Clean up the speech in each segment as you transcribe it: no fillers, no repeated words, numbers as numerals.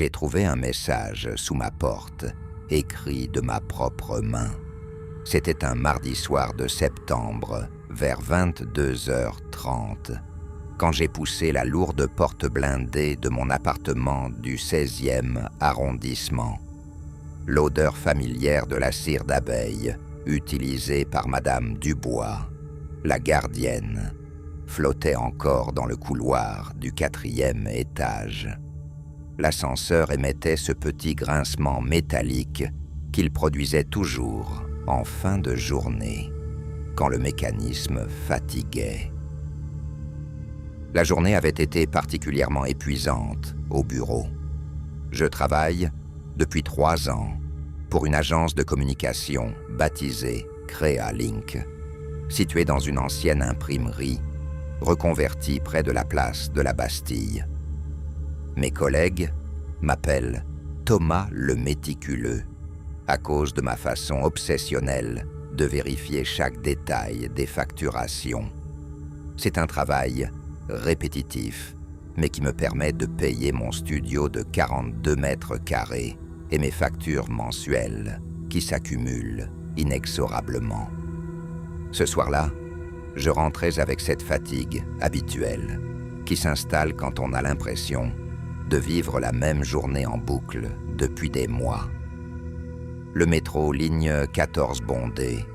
j'ai trouvé un message sous ma porte, écrit de ma propre main. C'était un mardi soir de septembre, vers 22h30, quand j'ai poussé la lourde porte blindée de mon appartement du 16e arrondissement. L'odeur familière de la cire d'abeille, utilisée par Madame Dubois, la gardienne, flottait encore dans le couloir du 4e étage. L'ascenseur émettait ce petit grincement métallique qu'il produisait toujours en fin de journée, quand le mécanisme fatiguait. La journée avait été particulièrement épuisante au bureau. Je travaille depuis 3 ans pour une agence de communication baptisée Créalink, située dans une ancienne imprimerie reconvertie près de la place de la Bastille. Mes collègues m'appellent Thomas le Méticuleux à cause de ma façon obsessionnelle de vérifier chaque détail des facturations. C'est un travail répétitif, mais qui me permet de payer mon studio de 42 mètres carrés et mes factures mensuelles qui s'accumulent inexorablement. Ce soir-là, je rentrais avec cette fatigue habituelle qui s'installe quand on a l'impression de vivre la même journée en boucle depuis des mois. Le métro ligne 14 bondé,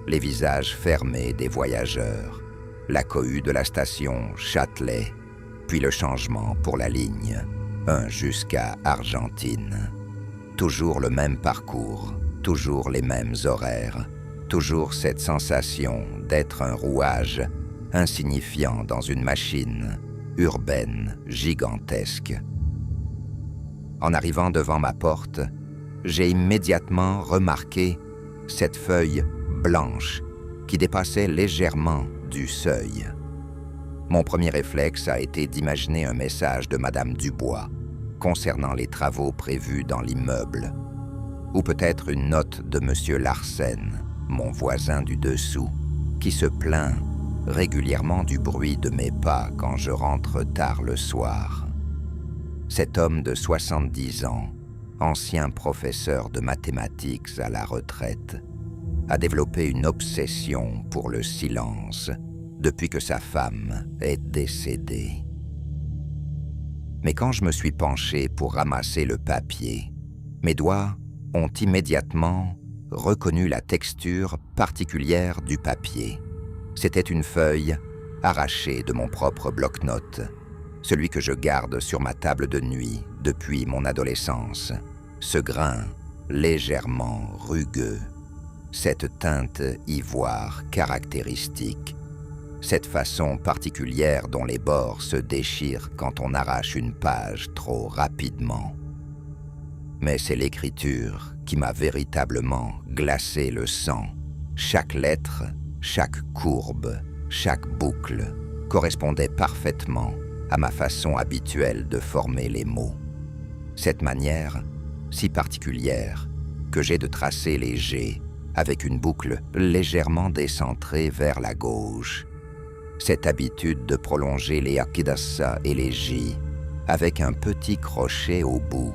les visages fermés des voyageurs, la cohue de la station Châtelet, puis le changement pour la ligne 1 jusqu'à Argentine. Toujours le même parcours, toujours les mêmes horaires, toujours cette sensation d'être un rouage insignifiant dans une machine urbaine gigantesque. En arrivant devant ma porte, j'ai immédiatement remarqué cette feuille blanche qui dépassait légèrement du seuil. Mon premier réflexe a été d'imaginer un message de Madame Dubois concernant les travaux prévus dans l'immeuble, ou peut-être une note de Monsieur Larsen, mon voisin du dessous, qui se plaint régulièrement du bruit de mes pas quand je rentre tard le soir. Cet homme de 70 ans, ancien professeur de mathématiques à la retraite, a développé une obsession pour le silence depuis que sa femme est décédée. Mais quand je me suis penché pour ramasser le papier, mes doigts ont immédiatement reconnu la texture particulière du papier. C'était une feuille arrachée de mon propre bloc-notes, celui que je garde sur ma table de nuit depuis mon adolescence. Ce grain légèrement rugueux, cette teinte ivoire caractéristique, cette façon particulière dont les bords se déchirent quand on arrache une page trop rapidement. Mais c'est l'écriture qui m'a véritablement glacé le sang. Chaque lettre, chaque courbe, chaque boucle correspondait parfaitement à ma façon habituelle de former les mots. Cette manière si particulière que j'ai de tracer les G avec une boucle légèrement décentrée vers la gauche. Cette habitude de prolonger les akidassa et les J avec un petit crochet au bout.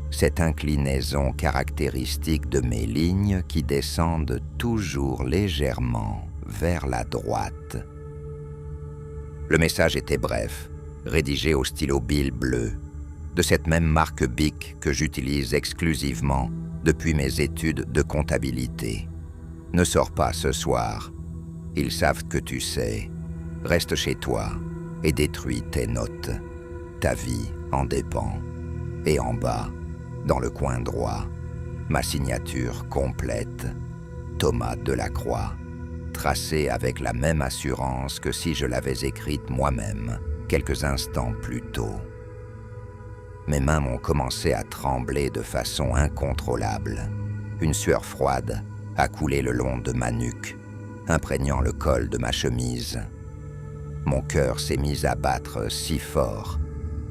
Cette inclinaison caractéristique de mes lignes qui descendent toujours légèrement vers la droite. Le message était bref, rédigé au stylo Bill bleu, de cette même marque Bic que j'utilise exclusivement depuis mes études de comptabilité. Ne sors pas ce soir. Ils savent que tu sais. Reste chez toi et détruis tes notes. Ta vie en dépend. Et en bas, dans le coin droit, ma signature complète, Thomas Delacroix, tracée avec la même assurance que si je l'avais écrite moi-même quelques instants plus tôt. Mes mains m'ont commencé à trembler de façon incontrôlable. Une sueur froide a coulé le long de ma nuque, imprégnant le col de ma chemise. Mon cœur s'est mis à battre si fort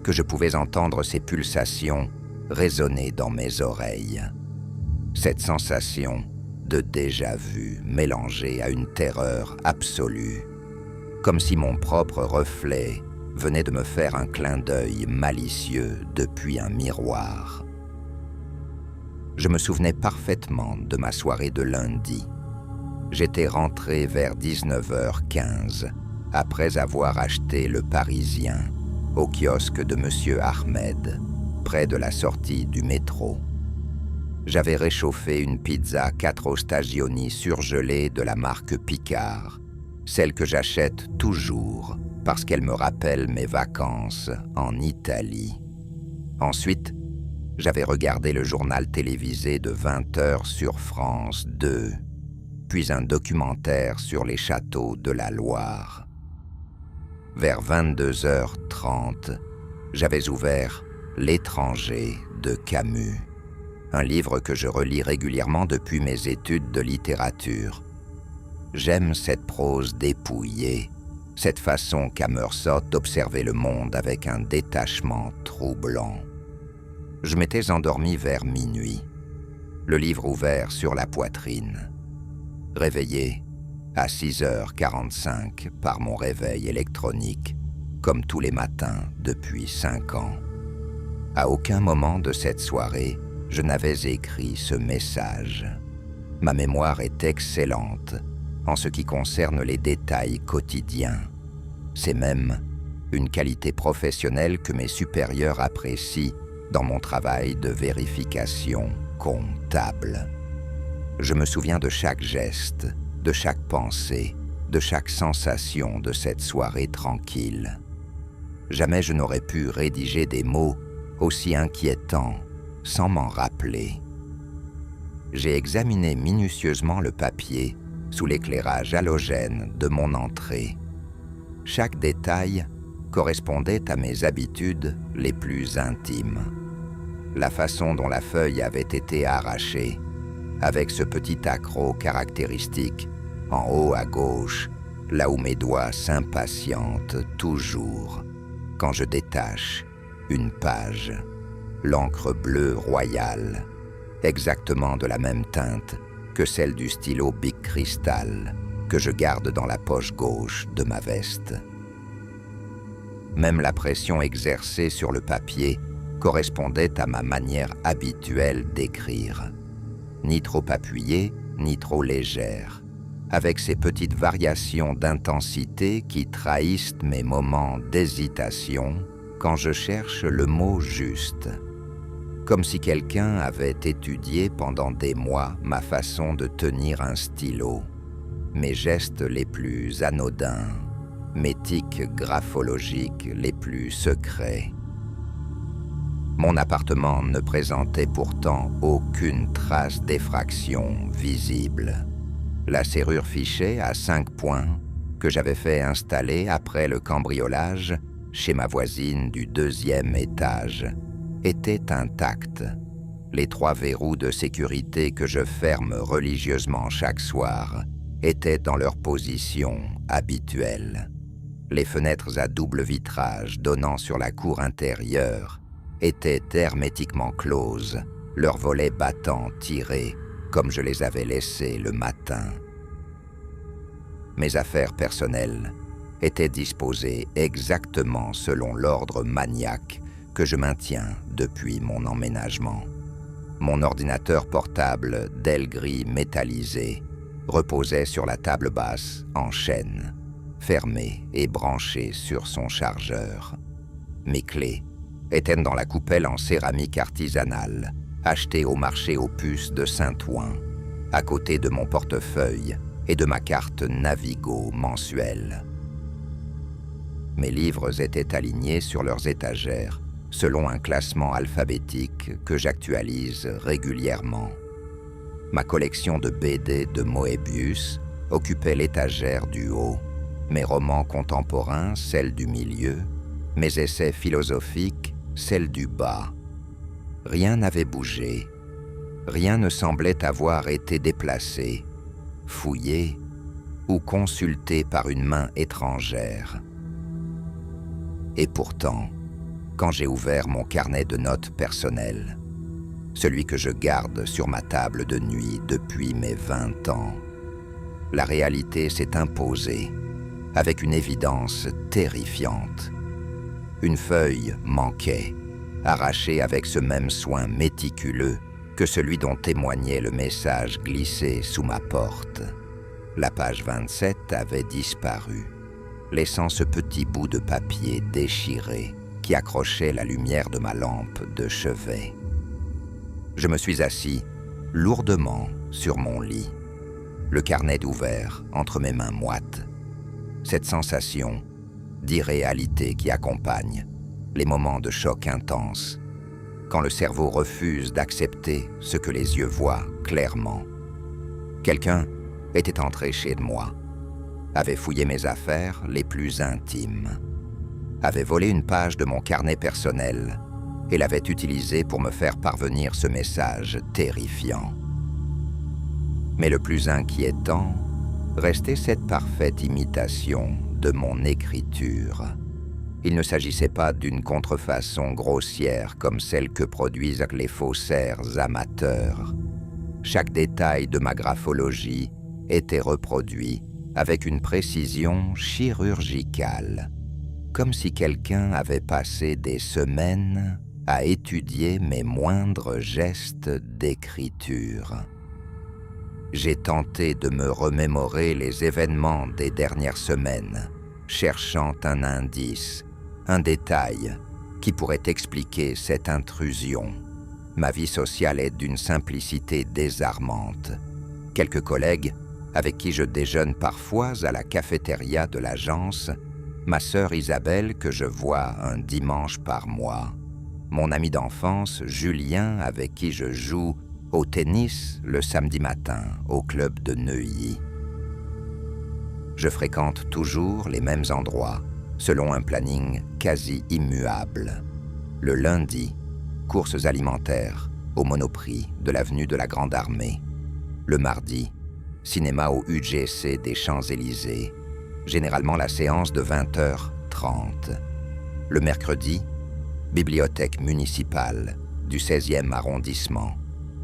que je pouvais entendre ses pulsations résonner dans mes oreilles. Cette sensation de déjà-vu mélangée à une terreur absolue, comme si mon propre reflet venait de me faire un clin d'œil malicieux depuis un miroir. Je me souvenais parfaitement de ma soirée de lundi. J'étais rentré vers 19h15, après avoir acheté Le Parisien, au kiosque de Monsieur Ahmed, près de la sortie du métro. J'avais réchauffé une pizza 4 stagioni surgelée de la marque Picard, celle que j'achète toujours parce qu'elle me rappelle mes vacances en Italie. Ensuite, j'avais regardé le journal télévisé de 20h sur France 2, puis un documentaire sur les châteaux de la Loire. Vers 22h30, j'avais ouvert L'étranger de Camus, un livre que je relis régulièrement depuis mes études de littérature. J'aime cette prose dépouillée, cette façon qu'a Meursault d'observer le monde avec un détachement troublant. Je m'étais endormi vers minuit, le livre ouvert sur la poitrine. Réveillé à 6h45 par mon réveil électronique, comme tous les matins depuis 5 ans. À aucun moment de cette soirée, je n'avais écrit ce message. Ma mémoire est excellente en ce qui concerne les détails quotidiens. C'est même une qualité professionnelle que mes supérieurs apprécient dans mon travail de vérification comptable. Je me souviens de chaque geste, de chaque pensée, de chaque sensation de cette soirée tranquille. Jamais je n'aurais pu rédiger des mots aussi inquiétants sans m'en rappeler. J'ai examiné minutieusement le papier sous l'éclairage halogène de mon entrée. Chaque détail correspondait à mes habitudes les plus intimes. La façon dont la feuille avait été arrachée, avec ce petit accroc caractéristique en haut à gauche, là où mes doigts s'impatientent toujours quand je détache une page, l'encre bleue royale, exactement de la même teinte que celle du stylo Bic Cristal que je garde dans la poche gauche de ma veste. Même la pression exercée sur le papier correspondait à ma manière habituelle d'écrire. Ni trop appuyée, ni trop légère, avec ces petites variations d'intensité qui trahissent mes moments d'hésitation quand je cherche le mot juste. Comme si quelqu'un avait étudié pendant des mois ma façon de tenir un stylo, mes gestes les plus anodins, mes tics graphologiques les plus secrets. Mon appartement ne présentait pourtant aucune trace d'effraction visible. La serrure fichet à 5 points que j'avais fait installer après le cambriolage chez ma voisine du 2e étage était intacte. Les 3 verrous de sécurité que je ferme religieusement chaque soir étaient dans leur position habituelle. Les fenêtres à double vitrage donnant sur la cour intérieure étaient hermétiquement closes, leurs volets battants tirés comme je les avais laissés le matin. Mes affaires personnelles étaient disposées exactement selon l'ordre maniaque que je maintiens depuis mon emménagement. Mon ordinateur portable d'aile gris métallisé reposait sur la table basse en chêne, fermé et branché sur son chargeur. Mes clés étaient dans la coupelle en céramique artisanale, achetée au marché aux puces de Saint-Ouen, à côté de mon portefeuille et de ma carte Navigo mensuelle. Mes livres étaient alignés sur leurs étagères selon un classement alphabétique que j'actualise régulièrement. Ma collection de BD de Moebius occupait l'étagère du haut, mes romans contemporains, celle du milieu, mes essais philosophiques, celle du bas. Rien n'avait bougé, rien ne semblait avoir été déplacé, fouillé ou consulté par une main étrangère. Et pourtant, quand j'ai ouvert mon carnet de notes personnel, celui que je garde sur ma table de nuit depuis mes 20 ans, la réalité s'est imposée avec une évidence terrifiante. Une feuille manquait, arrachée avec ce même soin méticuleux que celui dont témoignait le message glissé sous ma porte. La page 27 avait disparu, laissant ce petit bout de papier déchiré qui accrochait la lumière de ma lampe de chevet. Je me suis assis lourdement sur mon lit, le carnet ouvert entre mes mains moites. Cette sensation d'irréalité qui accompagne les moments de choc intense, quand le cerveau refuse d'accepter ce que les yeux voient clairement. Quelqu'un était entré chez moi, avait fouillé mes affaires les plus intimes, avait volé une page de mon carnet personnel et l'avait utilisée pour me faire parvenir ce message terrifiant. Mais le plus inquiétant restait cette parfaite imitation de mon écriture. Il ne s'agissait pas d'une contrefaçon grossière comme celle que produisent les faussaires amateurs. Chaque détail de ma graphologie était reproduit avec une précision chirurgicale, comme si quelqu'un avait passé des semaines à étudier mes moindres gestes d'écriture. J'ai tenté de me remémorer les événements des dernières semaines, cherchant un indice, un détail qui pourrait expliquer cette intrusion. Ma vie sociale est d'une simplicité désarmante. Quelques collègues avec qui je déjeune parfois à la cafétéria de l'agence, ma sœur Isabelle que je vois un dimanche par mois, mon ami d'enfance Julien avec qui je joue au tennis le samedi matin au club de Neuilly. Je fréquente toujours les mêmes endroits, selon un planning quasi immuable. Le lundi, courses alimentaires au Monoprix de l'avenue de la Grande Armée. Le mardi, cinéma au UGC des Champs-Élysées, généralement la séance de 20h30. Le mercredi, bibliothèque municipale du 16e arrondissement,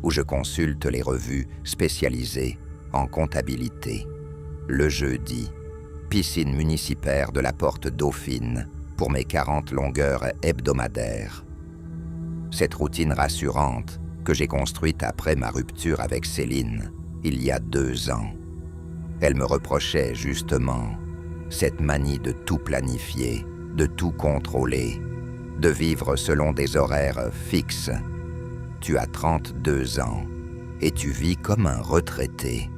où je consulte les revues spécialisées en comptabilité. Le jeudi, piscine municipale de la Porte Dauphine pour mes 40 longueurs hebdomadaires. Cette routine rassurante que j'ai construite après ma rupture avec Céline, il y a 2 ans. Elle me reprochait justement cette manie de tout planifier, de tout contrôler, de vivre selon des horaires fixes. Tu as 32 ans et tu vis comme un retraité,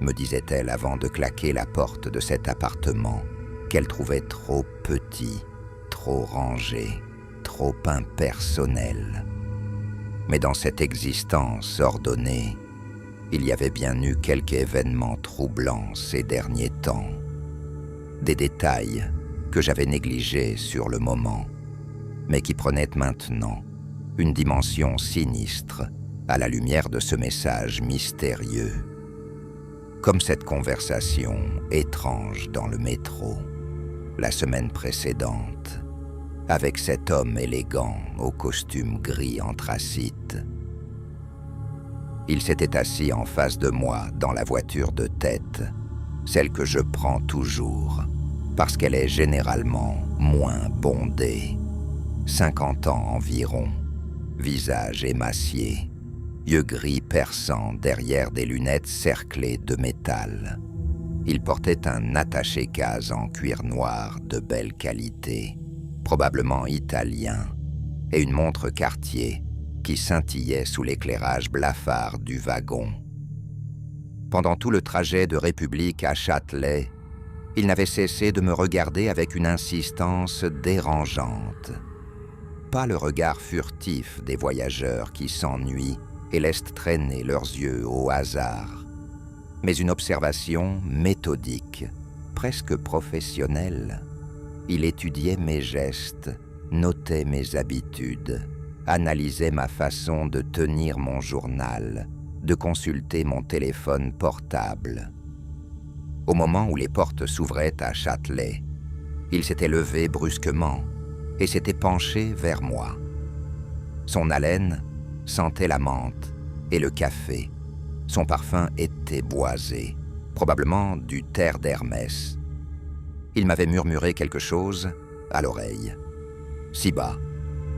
me disait-elle avant de claquer la porte de cet appartement qu'elle trouvait trop petit, trop rangé, trop impersonnel. Mais dans cette existence ordonnée, il y avait bien eu quelques événements troublants ces derniers temps. Des détails que j'avais négligés sur le moment, mais qui prenaient maintenant une dimension sinistre à la lumière de ce message mystérieux. Comme cette conversation étrange dans le métro, la semaine précédente, avec cet homme élégant au costume gris anthracite. Il s'était assis en face de moi dans la voiture de tête, celle que je prends toujours, parce qu'elle est généralement moins bondée. 50 ans environ, visage émacié, yeux gris perçants derrière des lunettes cerclées de métal. Il portait un attaché-case en cuir noir de belle qualité, probablement italien, et une montre Cartier qui scintillait sous l'éclairage blafard du wagon. Pendant tout le trajet de République à Châtelet, il n'avait cessé de me regarder avec une insistance dérangeante. Pas le regard furtif des voyageurs qui s'ennuient et laissent traîner leurs yeux au hasard, mais une observation méthodique, presque professionnelle. Il étudiait mes gestes, notait mes habitudes, analysait ma façon de tenir mon journal, de consulter mon téléphone portable. Au moment où les portes s'ouvraient à Châtelet, il s'était levé brusquement et s'était penché vers moi. Son haleine sentait la menthe et le café. Son parfum était boisé, probablement du terre d'Hermès. Il m'avait murmuré quelque chose à l'oreille. si bas,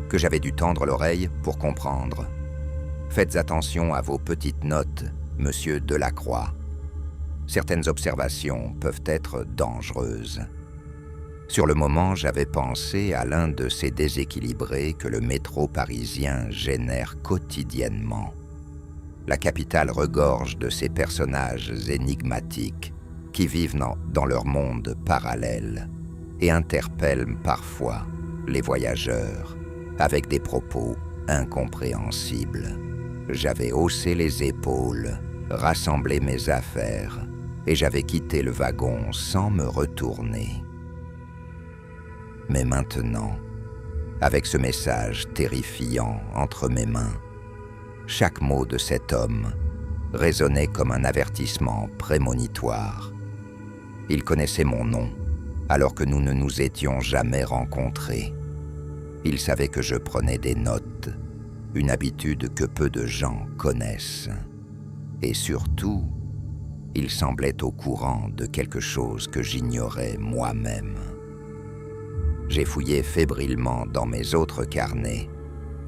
que j'avais dû tendre l'oreille pour comprendre. Faites attention à vos petites notes, monsieur Delacroix. Certaines observations peuvent être dangereuses. Sur le moment, j'avais pensé à l'un de ces déséquilibrés que le métro parisien génère quotidiennement. La capitale regorge de ces personnages énigmatiques qui vivent dans leur monde parallèle et interpellent parfois les voyageurs avec des propos incompréhensibles. J'avais haussé les épaules, rassemblé mes affaires et j'avais quitté le wagon sans me retourner. Mais maintenant, avec ce message terrifiant entre mes mains, chaque mot de cet homme résonnait comme un avertissement prémonitoire. Il connaissait mon nom, alors que nous ne nous étions jamais rencontrés. Il savait que je prenais des notes, une habitude que peu de gens connaissent. Et surtout, il semblait au courant de quelque chose que j'ignorais moi-même. J'ai fouillé fébrilement dans mes autres carnets,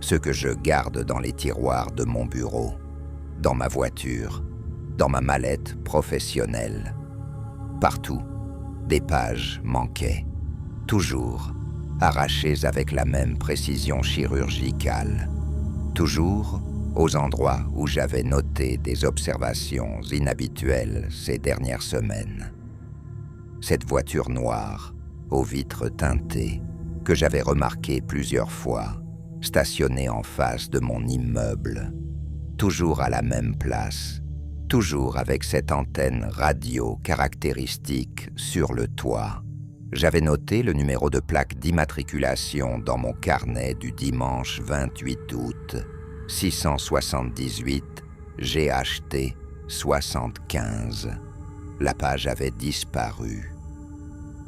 ceux que je garde dans les tiroirs de mon bureau, dans ma voiture, dans ma mallette professionnelle. Partout, des pages manquaient, toujours arrachées avec la même précision chirurgicale, toujours aux endroits où j'avais noté des observations inhabituelles ces dernières semaines. Cette voiture noire, aux vitres teintées, que j'avais remarquée plusieurs fois, stationnée en face de mon immeuble, toujours à la même place, toujours avec cette antenne radio caractéristique sur le toit. J'avais noté le numéro de plaque d'immatriculation dans mon carnet du dimanche 28 août, 678 GHT 75. La page avait disparu.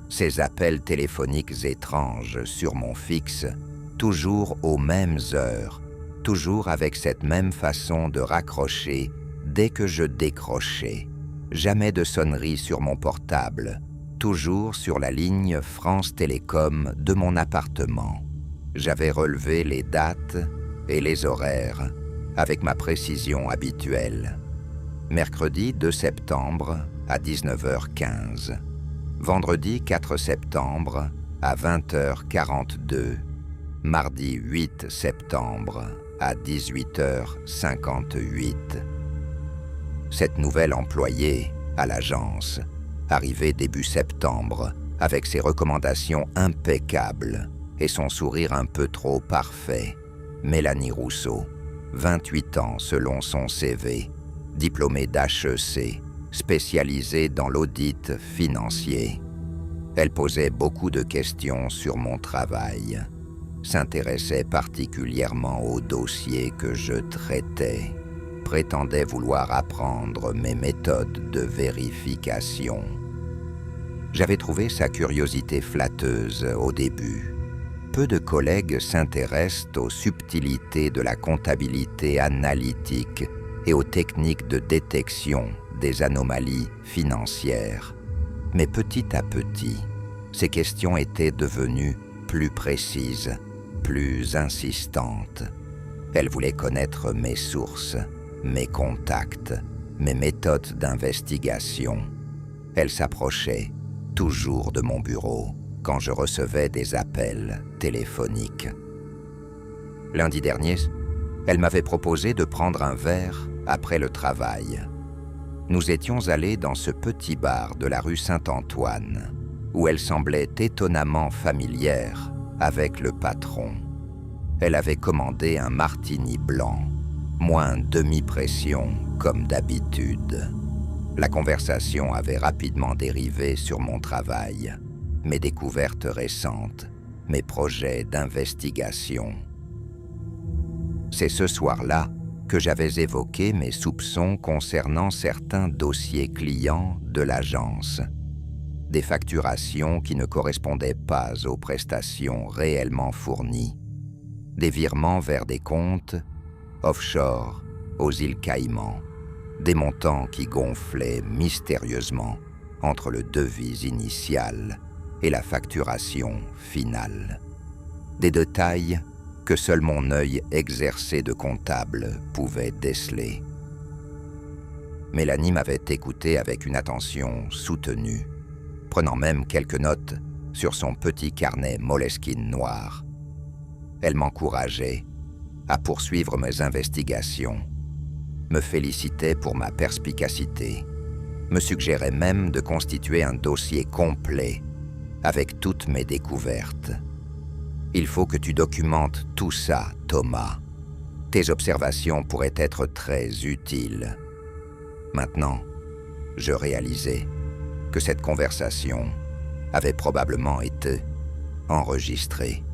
Ces appels téléphoniques étranges sur mon fixe, toujours aux mêmes heures, toujours avec cette même façon de raccrocher dès que je décrochais. Jamais de sonnerie sur mon portable, toujours sur la ligne France Télécom de mon appartement. J'avais relevé les dates et les horaires avec ma précision habituelle. Mercredi 2 septembre à 19h15. Vendredi 4 septembre à 20h42, mardi 8 septembre à 18h58. Cette nouvelle employée à l'agence, arrivée début septembre, avec ses recommandations impeccables et son sourire un peu trop parfait, Mélanie Rousseau, 28 ans selon son CV, diplômée d'HEC, spécialisée dans l'audit financier. Elle posait beaucoup de questions sur mon travail, s'intéressait particulièrement aux dossiers que je traitais, prétendait vouloir apprendre mes méthodes de vérification. J'avais trouvé sa curiosité flatteuse au début. Peu de collègues s'intéressent aux subtilités de la comptabilité analytique et aux techniques de détection des anomalies financières. Mais petit à petit, ces questions étaient devenues plus précises, plus insistantes. Elle voulait connaître mes sources, mes contacts, mes méthodes d'investigation. Elle s'approchait toujours de mon bureau quand je recevais des appels téléphoniques. Lundi dernier, elle m'avait proposé de prendre un verre après le travail. Nous étions allés dans ce petit bar de la rue Saint-Antoine, où elle semblait étonnamment familière avec le patron. Elle avait commandé un martini blanc, moins demi-pression comme d'habitude. La conversation avait rapidement dérivé sur mon travail, mes découvertes récentes, mes projets d'investigation. C'est ce soir-là que j'avais évoqué mes soupçons concernant certains dossiers clients de l'agence, des facturations qui ne correspondaient pas aux prestations réellement fournies, des virements vers des comptes offshore aux îles Caïmans, des montants qui gonflaient mystérieusement entre le devis initial et la facturation finale, des détails que seul mon œil exercé de comptable pouvait déceler. Mélanie m'avait écouté avec une attention soutenue, prenant même quelques notes sur son petit carnet Moleskine noir. Elle m'encourageait à poursuivre mes investigations, me félicitait pour ma perspicacité, me suggérait même de constituer un dossier complet avec toutes mes découvertes. Il faut que tu documentes tout ça, Thomas. Tes observations pourraient être très utiles. Maintenant, je réalisais que cette conversation avait probablement été enregistrée.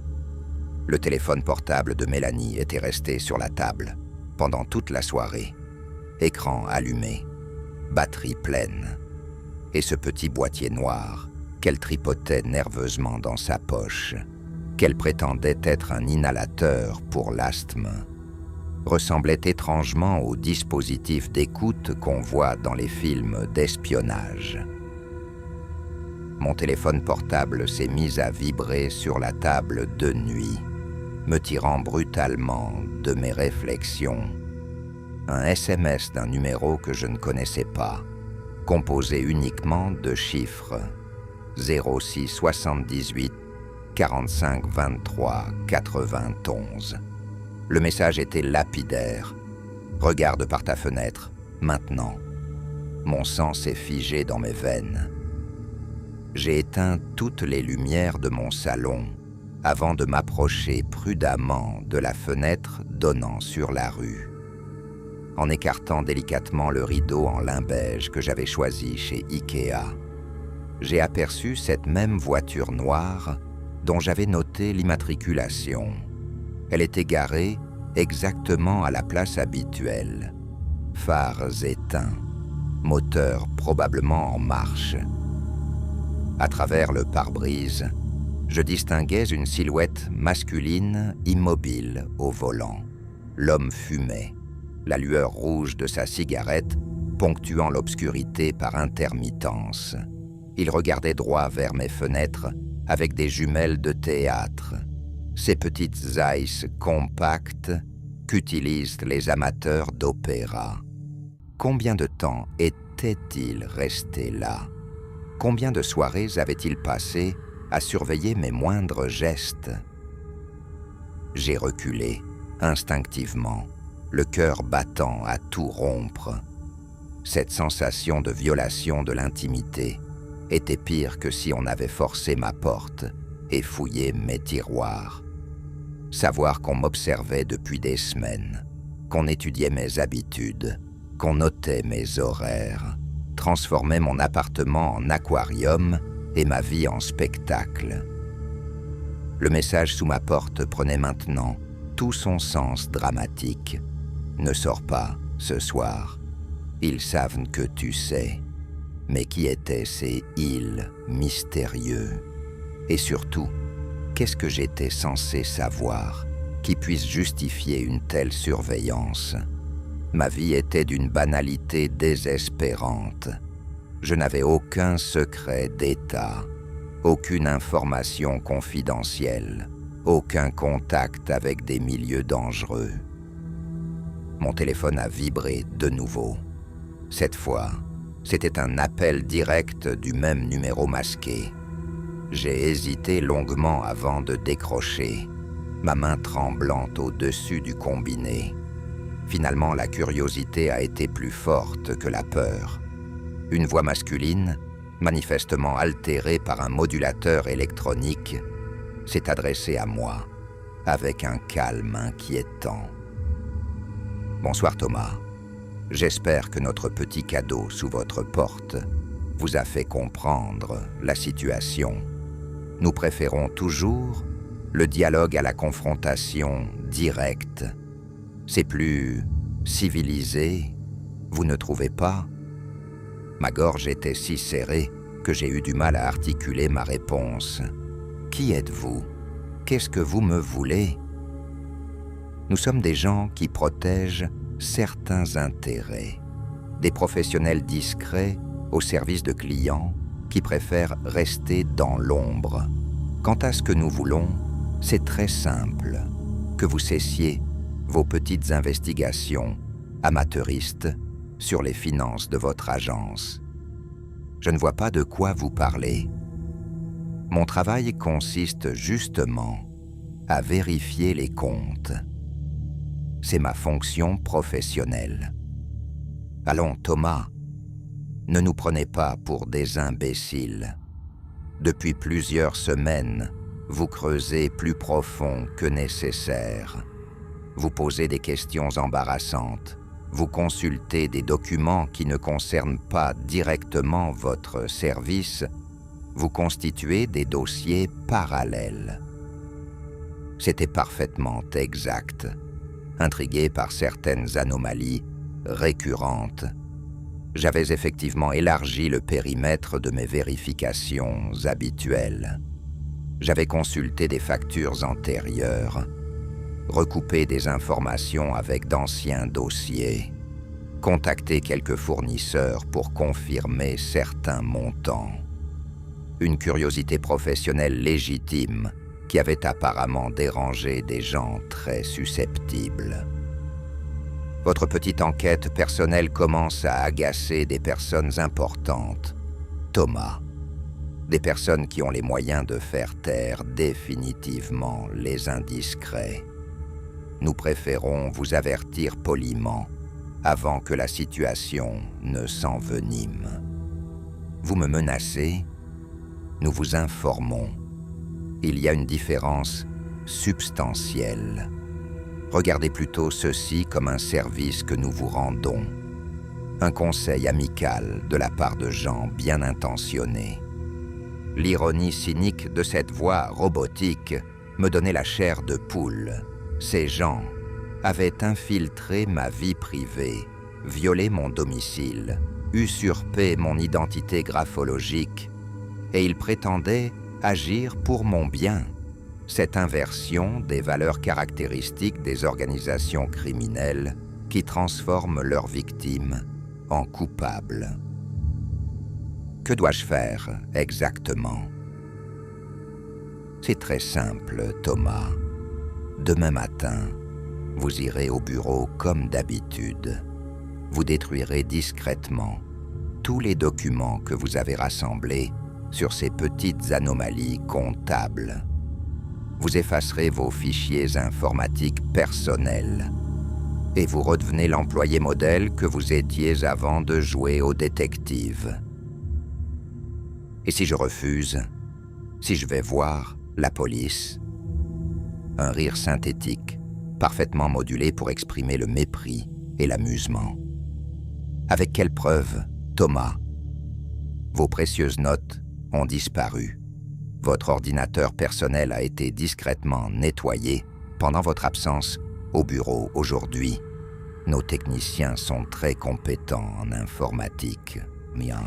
Le téléphone portable de Mélanie était resté sur la table pendant toute la soirée. Écran allumé, batterie pleine, et ce petit boîtier noir qu'elle tripotait nerveusement dans sa poche, qu'elle prétendait être un inhalateur pour l'asthme, ressemblait étrangement au dispositif d'écoute qu'on voit dans les films d'espionnage. Mon téléphone portable s'est mis à vibrer sur la table de nuit, me tirant brutalement de mes réflexions. Un SMS d'un numéro que je ne connaissais pas, composé uniquement de chiffres 06 78 45 23 91. Le message était lapidaire. « Regarde par ta fenêtre, maintenant. » Mon sang s'est figé dans mes veines. J'ai éteint toutes les lumières de mon salon avant de m'approcher prudemment de la fenêtre donnant sur la rue. En écartant délicatement le rideau en lin beige que j'avais choisi chez Ikea, j'ai aperçu cette même voiture noire dont j'avais noté l'immatriculation. Elle était garée exactement à la place habituelle. Phares éteints, moteur probablement en marche. À travers le pare-brise, je distinguais une silhouette masculine immobile au volant. L'homme fumait, la lueur rouge de sa cigarette ponctuant l'obscurité par intermittence. Il regardait droit vers mes fenêtres avec des jumelles de théâtre, ces petites Zeiss compactes qu'utilisent les amateurs d'opéra. Combien de temps était-il resté là? Combien de soirées avait-il passé à surveiller mes moindres gestes? J'ai reculé, instinctivement, le cœur battant à tout rompre. Cette sensation de violation de l'intimité était pire que si on avait forcé ma porte et fouillé mes tiroirs. Savoir qu'on m'observait depuis des semaines, qu'on étudiait mes habitudes, qu'on notait mes horaires, transformait mon appartement en aquarium et ma vie en spectacle. Le message sous ma porte prenait maintenant tout son sens dramatique. Ne sors pas ce soir. Ils savent que tu sais. Mais qui étaient ces ils mystérieux? Et surtout, qu'est-ce que j'étais censé savoir qui puisse justifier une telle surveillance? Ma vie était d'une banalité désespérante. Je n'avais aucun secret d'État, aucune information confidentielle, aucun contact avec des milieux dangereux. Mon téléphone a vibré de nouveau. Cette fois, c'était un appel direct du même numéro masqué. J'ai hésité longuement avant de décrocher, ma main tremblante au-dessus du combiné. Finalement, la curiosité a été plus forte que la peur. Une voix masculine, manifestement altérée par un modulateur électronique, s'est adressée à moi, avec un calme inquiétant. « Bonsoir Thomas. J'espère que notre petit cadeau sous votre porte vous a fait comprendre la situation. Nous préférons toujours le dialogue à la confrontation directe. C'est plus civilisé, vous ne trouvez pas? » Ma gorge était si serrée que j'ai eu du mal à articuler ma réponse. « Qui êtes-vous? Qu'est-ce que vous me voulez? » Nous sommes des gens qui protègent certains intérêts, des professionnels discrets au service de clients qui préfèrent rester dans l'ombre. Quant à ce que nous voulons, C'est très simple, que vous cessiez vos petites investigations amateuristes sur les finances de votre agence. Je ne vois pas de quoi vous parlez. Mon travail consiste justement à vérifier les comptes. C'est ma fonction professionnelle. Allons, Thomas, ne nous prenez pas pour des imbéciles. Depuis plusieurs semaines, vous creusez plus profond que nécessaire. Vous posez des questions embarrassantes. Vous consultez des documents qui ne concernent pas directement votre service. Vous constituez des dossiers parallèles. C'était parfaitement exact. Intrigué par certaines anomalies récurrentes, j'avais effectivement élargi le périmètre de mes vérifications habituelles. J'avais consulté des factures antérieures, recoupé des informations avec d'anciens dossiers, contacté quelques fournisseurs pour confirmer certains montants. Une curiosité professionnelle légitime qui avait apparemment dérangé des gens très susceptibles. Votre petite enquête personnelle commence à agacer des personnes importantes. Thomas, des personnes qui ont les moyens de faire taire définitivement les indiscrets. Nous préférons vous avertir poliment avant que la situation ne s'envenime. Vous me menacez, nous vous informons. Il y a une différence substantielle. Regardez plutôt ceci comme un service que nous vous rendons, un conseil amical de la part de gens bien intentionnés. L'ironie cynique de cette voix robotique me donnait la chair de poule. Ces gens avaient infiltré ma vie privée, violé mon domicile, usurpé mon identité graphologique, et ils prétendaient agir pour mon bien. Cette inversion des valeurs caractéristiques des organisations criminelles qui transforment leurs victimes en coupables. Que dois-je faire exactement? C'est très simple, Thomas. Demain matin, vous irez au bureau comme d'habitude. Vous détruirez discrètement tous les documents que vous avez rassemblés sur ces petites anomalies comptables. Vous effacerez vos fichiers informatiques personnels et vous redevenez l'employé modèle que vous étiez avant de jouer au détective. Et si je refuse, si je vais voir la police? Un rire synthétique, parfaitement modulé pour exprimer le mépris et l'amusement. Avec quelle preuve, Thomas? Vos précieuses notes ont disparu. Votre ordinateur personnel a été discrètement nettoyé pendant votre absence au bureau aujourd'hui. Nos techniciens sont très compétents en informatique. Bien.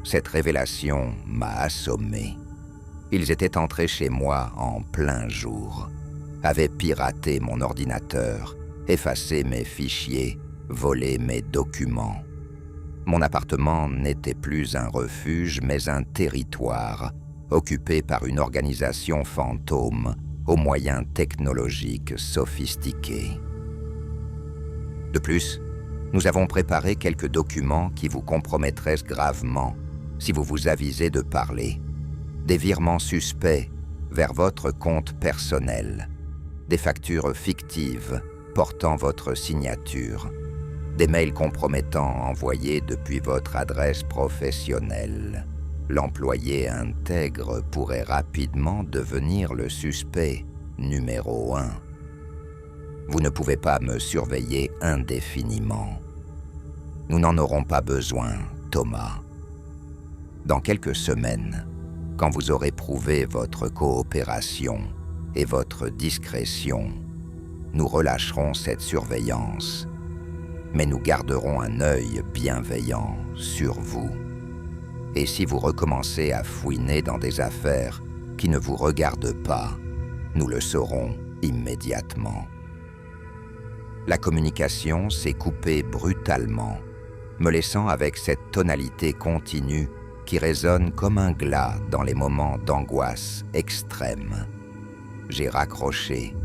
Cette révélation m'a assommé. Ils étaient entrés chez moi en plein jour, avaient piraté mon ordinateur, effacé mes fichiers, volé mes documents. Mon appartement n'était plus un refuge, mais un territoire, occupé par une organisation fantôme aux moyens technologiques sophistiqués. De plus, nous avons préparé quelques documents qui vous compromettraient gravement si vous vous avisez de parler. Des virements suspects vers votre compte personnel, des factures fictives portant votre signature, des mails compromettants envoyés depuis votre adresse professionnelle. L'employé intègre pourrait rapidement devenir le suspect numéro 1. Vous ne pouvez pas me surveiller indéfiniment. Nous n'en aurons pas besoin, Thomas. Dans quelques semaines, quand vous aurez prouvé votre coopération et votre discrétion, nous relâcherons cette surveillance, mais nous garderons un œil bienveillant sur vous. Et si vous recommencez à fouiner dans des affaires qui ne vous regardent pas, nous le saurons immédiatement. La communication s'est coupée brutalement, me laissant avec cette tonalité continue qui résonne comme un glas dans les moments d'angoisse extrême. J'ai raccroché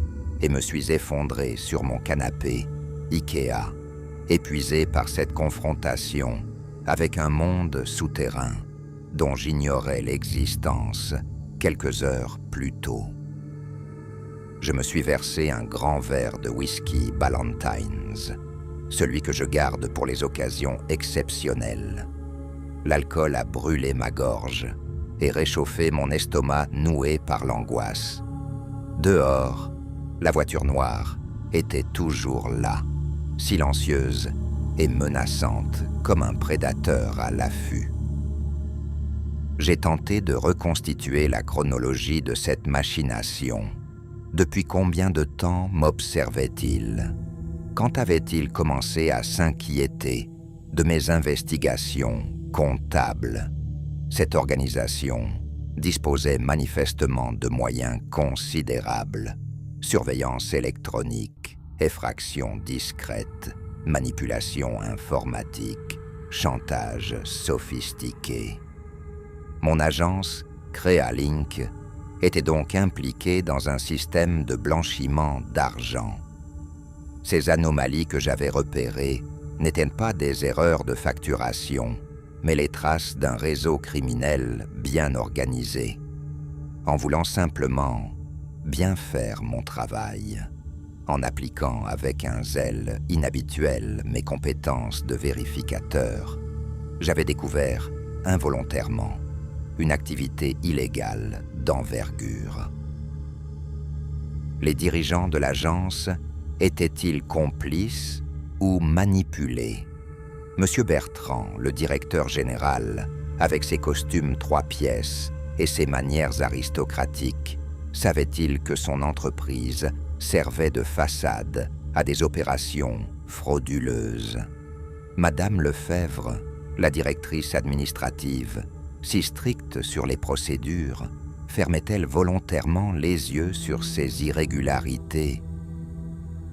et me suis effondré sur mon canapé Ikea, épuisé par cette confrontation avec un monde souterrain dont j'ignorais l'existence quelques heures plus tôt. Je me suis versé un grand verre de whisky Ballantines, celui que je garde pour les occasions exceptionnelles. L'alcool a brûlé ma gorge et réchauffé mon estomac noué par l'angoisse. Dehors, la voiture noire était toujours là, silencieuse et menaçante comme un prédateur à l'affût. J'ai tenté de reconstituer la chronologie de cette machination. Depuis combien de temps m'observait-il? Quand avait-il commencé à s'inquiéter de mes investigations comptables? Cette organisation disposait manifestement de moyens considérables. Surveillance électronique, effraction discrète, manipulation informatique, chantage sophistiqué. Mon agence, Crealink, était donc impliquée dans un système de blanchiment d'argent. Ces anomalies que j'avais repérées n'étaient pas des erreurs de facturation, mais les traces d'un réseau criminel bien organisé. En voulant simplement bien faire mon travail, en appliquant avec un zèle inhabituel mes compétences de vérificateur, j'avais découvert involontairement une activité illégale d'envergure. Les dirigeants de l'agence étaient-ils complices ou manipulés? Monsieur Bertrand, le directeur général, avec ses costumes 3 pièces et ses manières aristocratiques, savait-il que son entreprise servait de façade à des opérations frauduleuses? Madame Lefebvre, la directrice administrative, si stricte sur les procédures, fermait-elle volontairement les yeux sur ces irrégularités?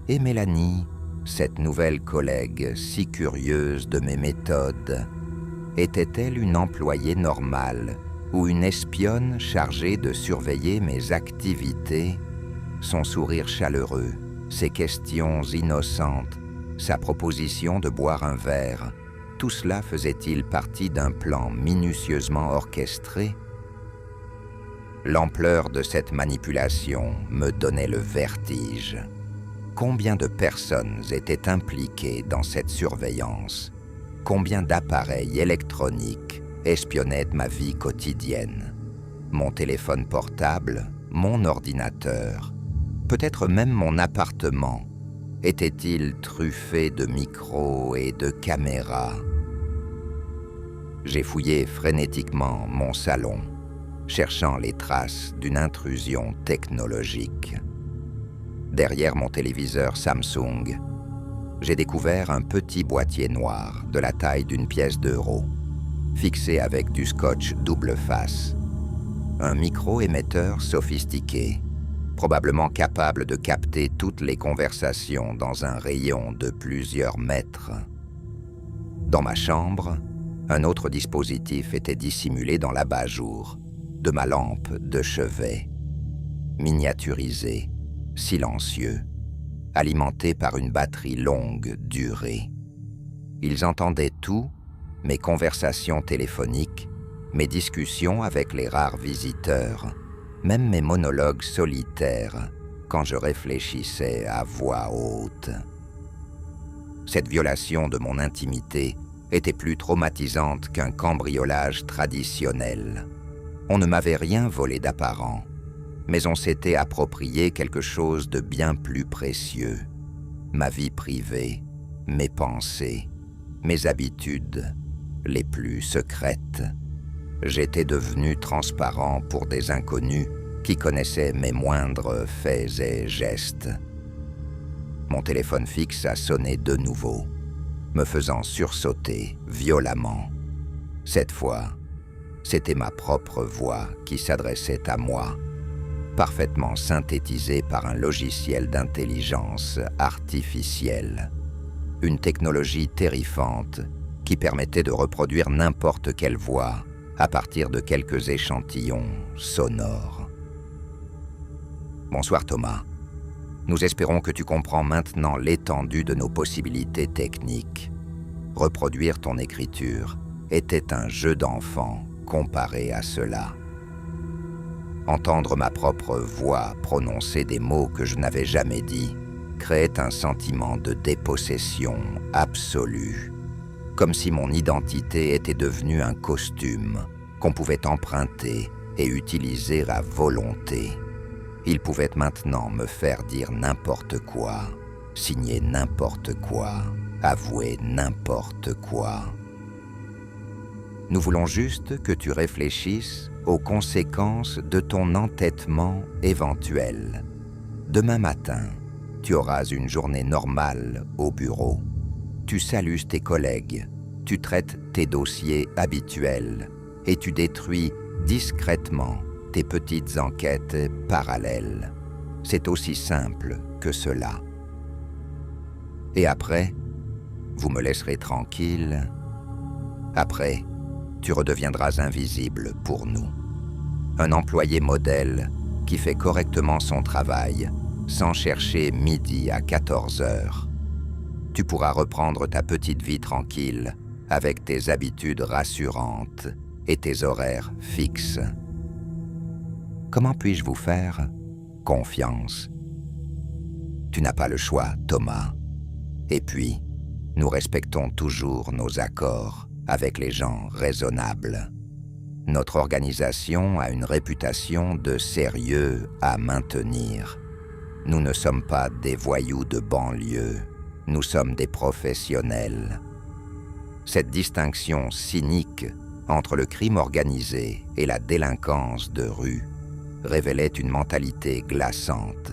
Et Mélanie, cette nouvelle collègue si curieuse de mes méthodes, était-elle une employée normale ou une espionne chargée de surveiller mes activités? Son sourire chaleureux, ses questions innocentes, sa proposition de boire un verre, tout cela faisait-il partie d'un plan minutieusement orchestré? L'ampleur de cette manipulation me donnait le vertige. Combien de personnes étaient impliquées dans cette surveillance? Combien d'appareils électroniques espionnaient ma vie quotidienne? Mon téléphone portable, mon ordinateur, peut-être même mon appartement, était-il truffé de micros et de caméras? J'ai fouillé frénétiquement mon salon, cherchant les traces d'une intrusion technologique. Derrière mon téléviseur Samsung, j'ai découvert un petit boîtier noir de la taille d'une pièce d'euro, fixé avec du scotch double face. Un micro-émetteur sophistiqué, probablement capable de capter toutes les conversations dans un rayon de plusieurs mètres. Dans ma chambre, un autre dispositif était dissimulé dans l'abat-jour de ma lampe de chevet, miniaturisé, silencieux, alimenté par une batterie longue durée. Ils entendaient tout, mes conversations téléphoniques, mes discussions avec les rares visiteurs, même mes monologues solitaires quand je réfléchissais à voix haute. Cette violation de mon intimité était plus traumatisante qu'un cambriolage traditionnel. On ne m'avait rien volé d'apparent, mais on s'était approprié quelque chose de bien plus précieux. Ma vie privée, mes pensées, mes habitudes les plus secrètes. J'étais devenu transparent pour des inconnus qui connaissaient mes moindres faits et gestes. Mon téléphone fixe a sonné de nouveau, me faisant sursauter violemment. Cette fois, c'était ma propre voix qui s'adressait à moi, parfaitement synthétisée par un logiciel d'intelligence artificielle. Une technologie terrifiante qui permettait de reproduire n'importe quelle voix à partir de quelques échantillons sonores. Bonsoir Thomas. Nous espérons que tu comprends maintenant l'étendue de nos possibilités techniques. Reproduire ton écriture était un jeu d'enfant comparé à cela. Entendre ma propre voix prononcer des mots que je n'avais jamais dits créait un sentiment de dépossession absolue, comme si mon identité était devenue un costume qu'on pouvait emprunter et utiliser à volonté. Il pouvait maintenant me faire dire n'importe quoi, signer n'importe quoi, avouer n'importe quoi. Nous voulons juste que tu réfléchisses aux conséquences de ton entêtement éventuel. Demain matin, tu auras une journée normale au bureau. Tu salues tes collègues, tu traites tes dossiers habituels et tu détruis discrètement tes petites enquêtes parallèles. C'est aussi simple que cela. Et après, vous me laisserez tranquille. Après, tu redeviendras invisible pour nous. Un employé modèle qui fait correctement son travail sans chercher midi à 14 heures. Tu pourras reprendre ta petite vie tranquille avec tes habitudes rassurantes et tes horaires fixes. Comment puis-je vous faire confiance? Tu n'as pas le choix, Thomas. Et puis, nous respectons toujours nos accords avec les gens raisonnables. Notre organisation a une réputation de sérieux à maintenir. Nous ne sommes pas des voyous de banlieue, nous sommes des professionnels. Cette distinction cynique entre le crime organisé et la délinquance de rue révélait une mentalité glaçante.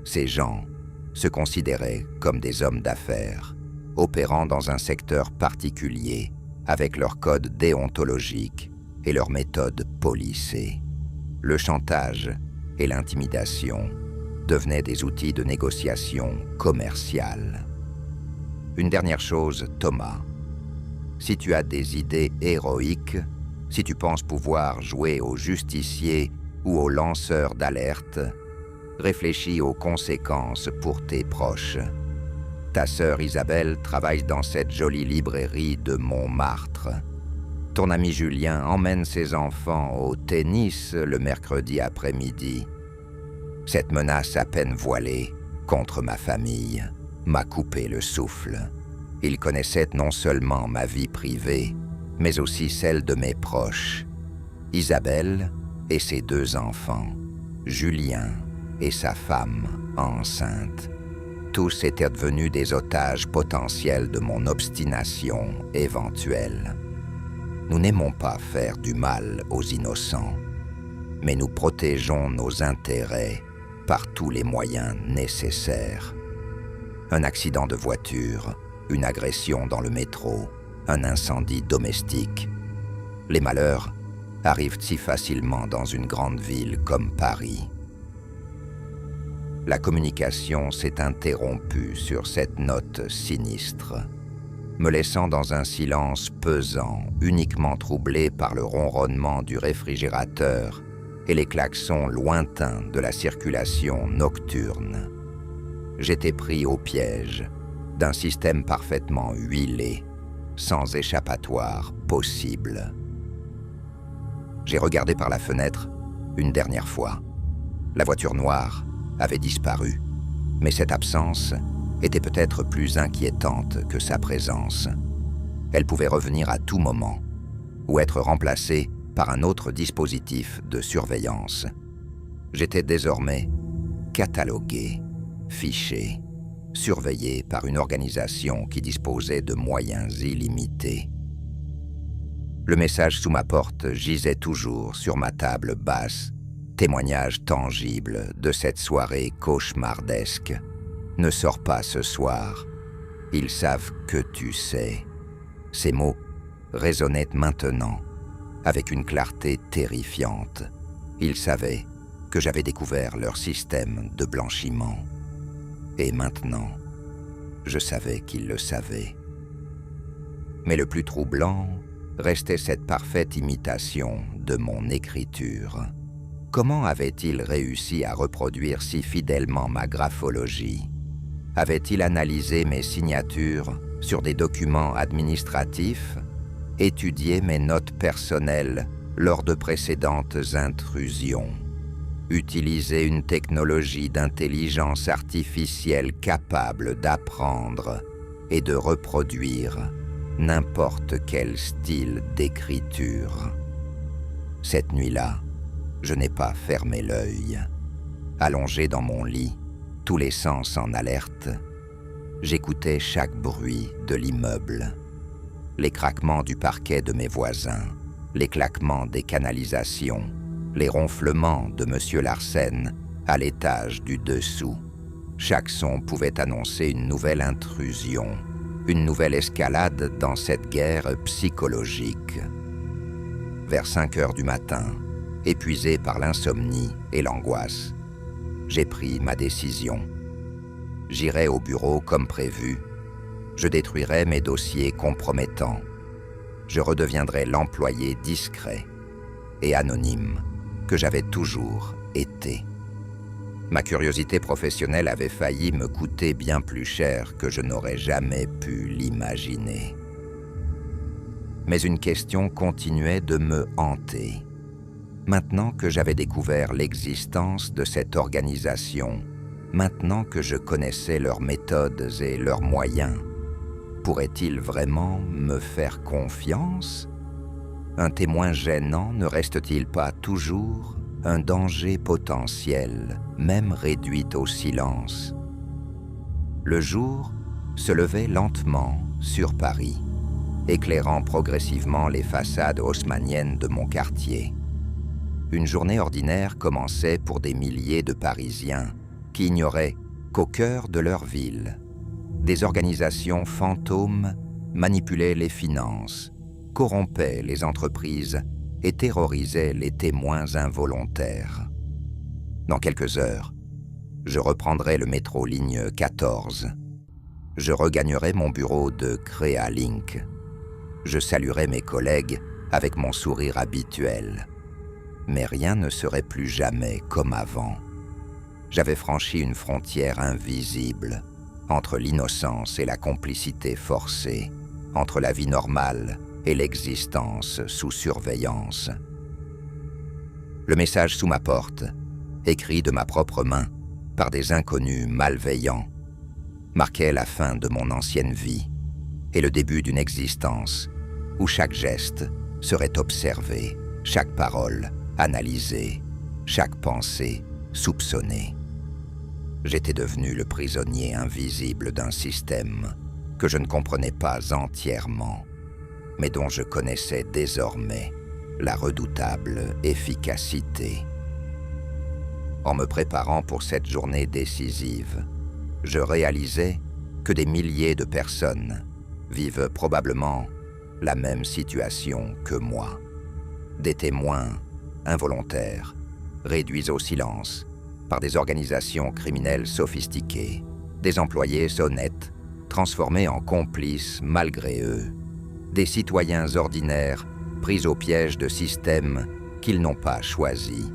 Ces gens se considéraient comme des hommes d'affaires, opérant dans un secteur particulier, avec leurs codes déontologiques et leurs méthodes policées. Le chantage et l'intimidation devenaient des outils de négociation commerciale. Une dernière chose, Thomas. Si tu as des idées héroïques, si tu penses pouvoir jouer au justicier ou au lanceur d'alerte, réfléchis aux conséquences pour tes proches. Ta sœur Isabelle travaille dans cette jolie librairie de Montmartre. Ton ami Julien emmène ses enfants au tennis le mercredi après-midi. Cette menace à peine voilée contre ma famille m'a coupé le souffle. Il connaissait non seulement ma vie privée, mais aussi celle de mes proches. Isabelle et ses 2 enfants, Julien et sa femme enceinte. Tous étaient devenus des otages potentiels de mon obstination éventuelle. Nous n'aimons pas faire du mal aux innocents, mais nous protégeons nos intérêts par tous les moyens nécessaires. Un accident de voiture, une agression dans le métro, un incendie domestique. Les malheurs arrivent si facilement dans une grande ville comme Paris. La communication s'est interrompue sur cette note sinistre, me laissant dans un silence pesant, uniquement troublé par le ronronnement du réfrigérateur et les klaxons lointains de la circulation nocturne. J'étais pris au piège d'un système parfaitement huilé, sans échappatoire possible. J'ai regardé par la fenêtre une dernière fois. La voiture noire avait disparu, mais cette absence était peut-être plus inquiétante que sa présence. Elle pouvait revenir à tout moment, ou être remplacée par un autre dispositif de surveillance. J'étais désormais catalogué, fiché, surveillé par une organisation qui disposait de moyens illimités. Le message sous ma porte gisait toujours sur ma table basse, témoignage tangible de cette soirée cauchemardesque. Ne sors pas ce soir, ils savent que tu sais. Ces mots résonnaient maintenant, avec une clarté terrifiante. Ils savaient que j'avais découvert leur système de blanchiment. Et maintenant, je savais qu'ils le savaient. Mais le plus troublant restait cette parfaite imitation de mon écriture. Comment avait-il réussi à reproduire si fidèlement ma graphologie? Avait-il analysé mes signatures sur des documents administratifs, étudié mes notes personnelles lors de précédentes intrusions, utilisé une technologie d'intelligence artificielle capable d'apprendre et de reproduire n'importe quel style d'écriture? Cette nuit-là, je n'ai pas fermé l'œil. Allongé dans mon lit, tous les sens en alerte, j'écoutais chaque bruit de l'immeuble. Les craquements du parquet de mes voisins, les claquements des canalisations, les ronflements de M. Larsen à l'étage du dessous. Chaque son pouvait annoncer une nouvelle intrusion, une nouvelle escalade dans cette guerre psychologique. Vers 5 heures du matin, épuisé par l'insomnie et l'angoisse, j'ai pris ma décision. J'irai au bureau comme prévu. Je détruirai mes dossiers compromettants. Je redeviendrai l'employé discret et anonyme que j'avais toujours été. Ma curiosité professionnelle avait failli me coûter bien plus cher que je n'aurais jamais pu l'imaginer. Mais une question continuait de me hanter. Maintenant que j'avais découvert l'existence de cette organisation, maintenant que je connaissais leurs méthodes et leurs moyens, pourrait-il vraiment me faire confiance? Un témoin gênant ne reste-t-il pas toujours un danger potentiel, même réduit au silence? Le jour se levait lentement sur Paris, éclairant progressivement les façades haussmanniennes de mon quartier. Une journée ordinaire commençait pour des milliers de Parisiens qui ignoraient qu'au cœur de leur ville, des organisations fantômes manipulaient les finances, corrompaient les entreprises et terrorisaient les témoins involontaires. Dans quelques heures, je reprendrai le métro ligne 14. Je regagnerai mon bureau de Créalink. Je saluerai mes collègues avec mon sourire habituel. Mais rien ne serait plus jamais comme avant. J'avais franchi une frontière invisible entre l'innocence et la complicité forcée, entre la vie normale et l'existence sous surveillance. Le message sous ma porte, écrit de ma propre main par des inconnus malveillants, marquait la fin de mon ancienne vie et le début d'une existence où chaque geste serait observé, chaque parole analysée, chaque pensée soupçonnée. J'étais devenu le prisonnier invisible d'un système que je ne comprenais pas entièrement, mais dont je connaissais désormais la redoutable efficacité. En me préparant pour cette journée décisive, je réalisais que des milliers de personnes vivent probablement la même situation que moi. Des témoins involontaires, réduits au silence par des organisations criminelles sophistiquées, des employés honnêtes, transformés en complices malgré eux, des citoyens ordinaires pris au piège de systèmes qu'ils n'ont pas choisis.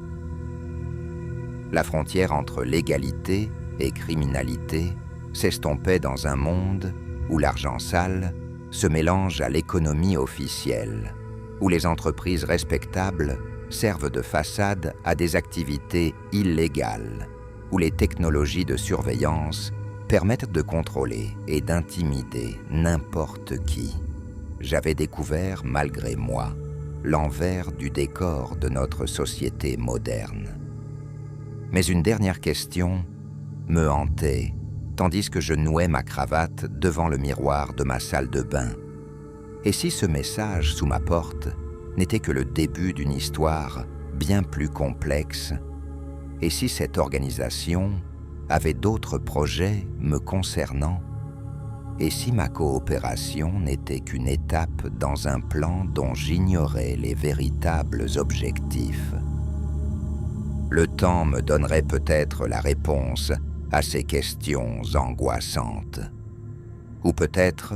La frontière entre légalité et criminalité s'estompait dans un monde où l'argent sale se mélange à l'économie officielle, où les entreprises respectables servent de façade à des activités illégales, où les technologies de surveillance permettent de contrôler et d'intimider n'importe qui. J'avais découvert, malgré moi, l'envers du décor de notre société moderne. Mais une dernière question me hantait, tandis que je nouais ma cravate devant le miroir de ma salle de bain. Et si ce message sous ma porte n'était que le début d'une histoire bien plus complexe, et si cette organisation avait d'autres projets me concernant, et si ma coopération n'était qu'une étape dans un plan dont j'ignorais les véritables objectifs? Le temps me donnerait peut-être la réponse à ces questions angoissantes. Ou peut-être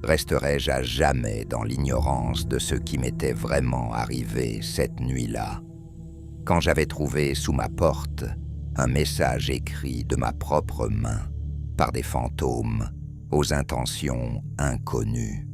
Resterai-je à jamais dans l'ignorance de ce qui m'était vraiment arrivé cette nuit-là, quand j'avais trouvé sous ma porte un message écrit de ma propre main par des fantômes aux intentions inconnues.